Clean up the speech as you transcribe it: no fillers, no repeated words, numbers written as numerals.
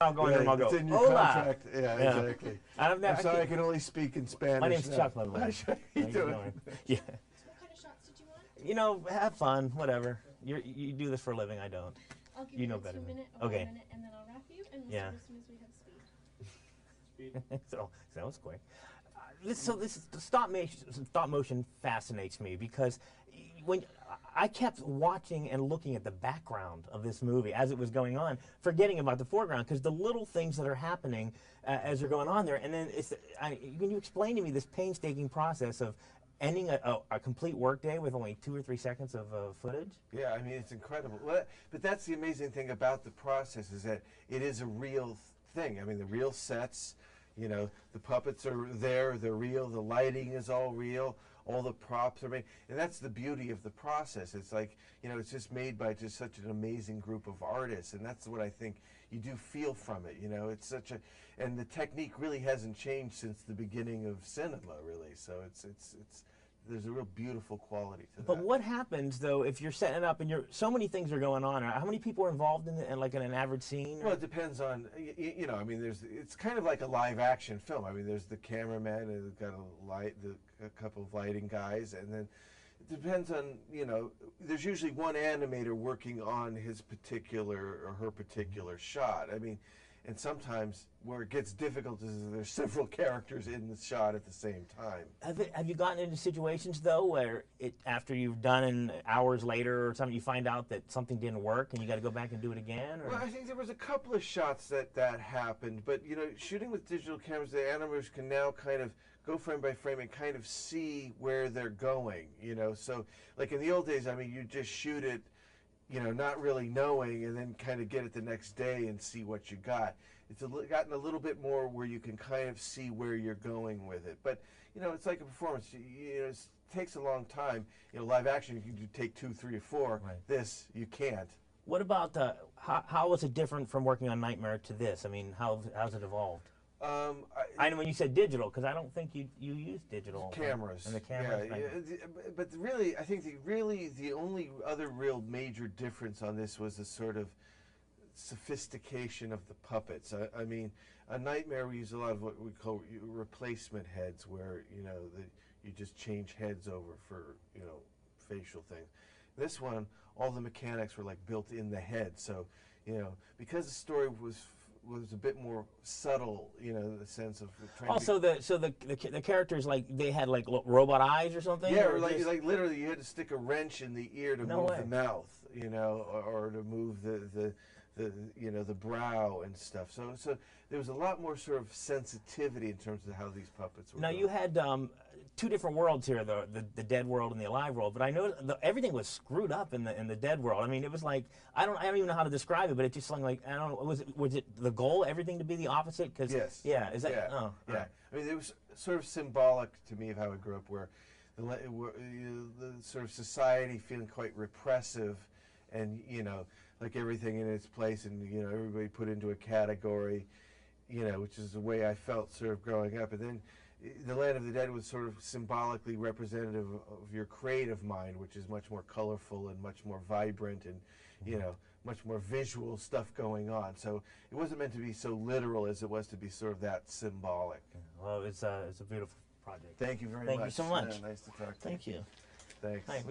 I'll go in there and I'll go, it's in your hola. contract. Yeah, exactly. I'm sorry, I can only speak in Spanish. My name's now. Chuck, by the way. How you doing? Yeah. So what kind of shots did you want? You know, have fun, whatever. You do this for a living, I don't. I'll give You you know a better than me. 2-minute, Okay. 1 minute, and then I'll wrap you, and we'll Yeah. start as soon as we have speed. So that was quick. This stop motion fascinates me because when I kept watching and looking at the background of this movie as it was going on, forgetting about the foreground because the little things that are happening as they're going on there, and then can you explain to me this painstaking process of ending a complete workday with only 2 or 3 seconds of footage? Yeah, I mean, it's incredible. Well, but that's the amazing thing about the process is that it is a real thing. I mean, the real sets, you know, the puppets are there, they're real, the lighting is all real, all the props are made, and that's the beauty of the process. It's like, you know, it's just made by just such an amazing group of artists, and that's what I think you do feel from it, you know. It's such a, and the technique really hasn't changed since the beginning of cinema, really, so it's there's a real beautiful quality to that. But what happens though if you're setting it up and so many things are going on? How many people are involved in like in an average scene? Well, it depends on you know. I mean, it's kind of like a live action film. I mean, there's the cameraman and they've got a couple of lighting guys, and then it depends on, you know. There's usually one animator working on his particular or her particular shot. I mean. And sometimes where it gets difficult is there's several characters in the shot at the same time. Have you gotten into situations though where after you've done it hours later or something, you find out that something didn't work and you got to go back and do it again? Or? Well, I think there was a couple of shots that happened, but you know, shooting with digital cameras, the animators can now kind of go frame by frame and kind of see where they're going. You know, so like in the old days, I mean, you just shoot it, you know, not really knowing, and then kind of get it the next day and see what you got. It's gotten a little bit more where you can kind of see where you're going with it. But, you know, it's like a performance. You know, it takes a long time. You know, live action, you can take 2, 3, or 4. Right. This, you can't. What about, how was it different from working on Nightmare to this? I mean, how's it evolved? I know when you said digital, because I don't think you used digital. Cameras. And the cameras. Yeah, but really, I think the only other real major difference on this was the sort of sophistication of the puppets. I mean, a Nightmare, we use a lot of what we call replacement heads, where, you know, you just change heads over for, you know, facial things. This one, all the mechanics were like built in the head, so, you know, because the story was a bit more subtle, you know, in the sense of trying also, the characters, like, they had like robot eyes or something? Yeah, or or like literally you had to stick a wrench in the ear to move the mouth, you know, or to move the you know, the brow and stuff. So there was a lot more sort of sensitivity in terms of how these puppets were. Now you had 2 different worlds here, the dead world and the alive world. But I know everything was screwed up in the dead world. I mean, it was like I don't even know how to describe it, but it just like I don't know. Was it the goal, everything to be the opposite? Cause, yes. Yeah. Is that? Yeah. Oh, yeah. Right. I mean, it was sort of symbolic to me of how I grew up, where the sort of society feeling quite repressive, and, you know, like everything in its place, and, you know, everybody put into a category, you know, which is the way I felt sort of growing up. And then the Land of the Dead was sort of symbolically representative of your creative mind, which is much more colorful and much more vibrant and, you know, much more visual stuff going on. So it wasn't meant to be so literal as it was to be sort of that symbolic. Well, it's a beautiful project. Thank you very much. Thank you so much. Yeah, nice to talk to you. Thank you. Thanks. Hi,